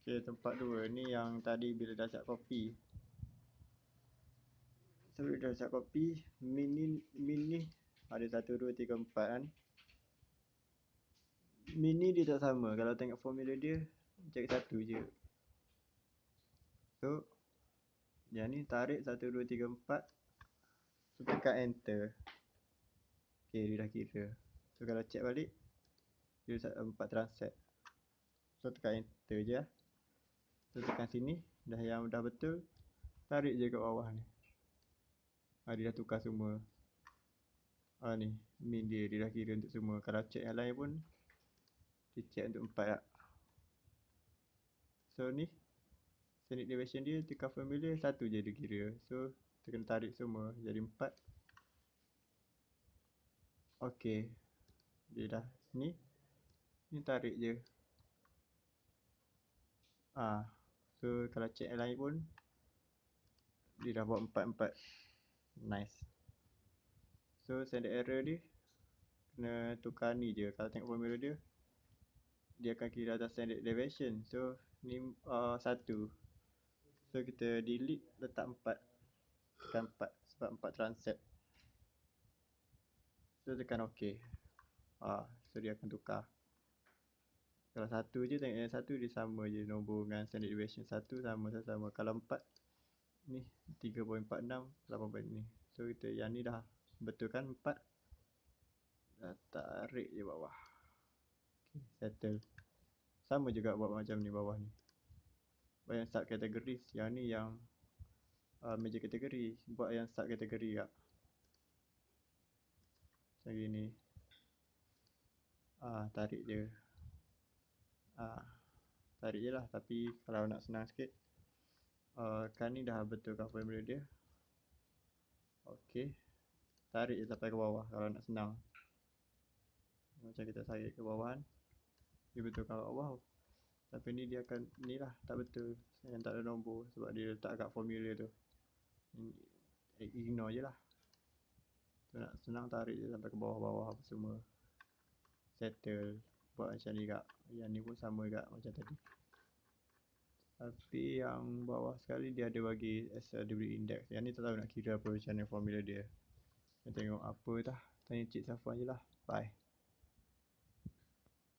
Okay, tempat 2 ni yang tadi bila dah siap kopi. So bila dah siap kopi, min ni ada 1, 2, 3, 4 kan. Min ni dia tak sama. Kalau tengok formula dia, check 1 je. So yang ni tarik 1, 2, 3, 4. So tekan enter. Okay, dia dah kira. So kalau check balik, dia 4 transact. So tekan enter je lah. So tekan sini, dah betul. Tarik je kat bawah ni. Dia dah tukar semua. Ni min dia dah kira untuk semua. Kalau check yang lain pun dia check untuk 4 lah. So ni standard deviation dia tukar formula 1 je dia kira. So kita kena tarik semua jadi 4. Okay, dia dah ni tarik je. So kalau check yang lain pun dia dah buat 4. Nice. So standard error dia kena tukar ni je. Kalau tengok formula dia akan kira atas standard deviation. So ni 1. So kita delete, letak 4. Tekan 4 sebab 4 transact. So tekan OK. So dia akan tukar. Kalau 1 je, tengok yang 1 dia sama je nombor dengan standard deviation 1 sama. Kalau 4 ni 3.46 8 ni. So kita yang ni dah betulkan 4. Dah tarik je bawah. Okay, settle. Sama juga buat macam ni bawah ni. Buat yang sub categories. Yang ni yang major category. Buat yang sub category kak. Macam gini. Tarik je. Tarik je lah. Tapi kalau nak senang sikit, kan ni dah betulkan formula dia. Okay, tarik je sampai ke bawah kalau nak senang. Macam kita tarik ke bawah kan, dia betulkan kat bawah. Tapi ni dia akan ni lah tak betul, yang tak ada nombor sebab dia letak kat formula tu. Ignore je lah. So, nak senang tarik je sampai ke bawah-bawah apa semua. Settle. Buat macam ni kak. Yang ni pun sama kak macam tadi. Tapi yang bawah sekali dia ada bagi SW index. Yang ni tak tahu nak kira apa macam mana formula dia. Kita tengok apa dah. Tanya Cik Safwan je lah. Bye.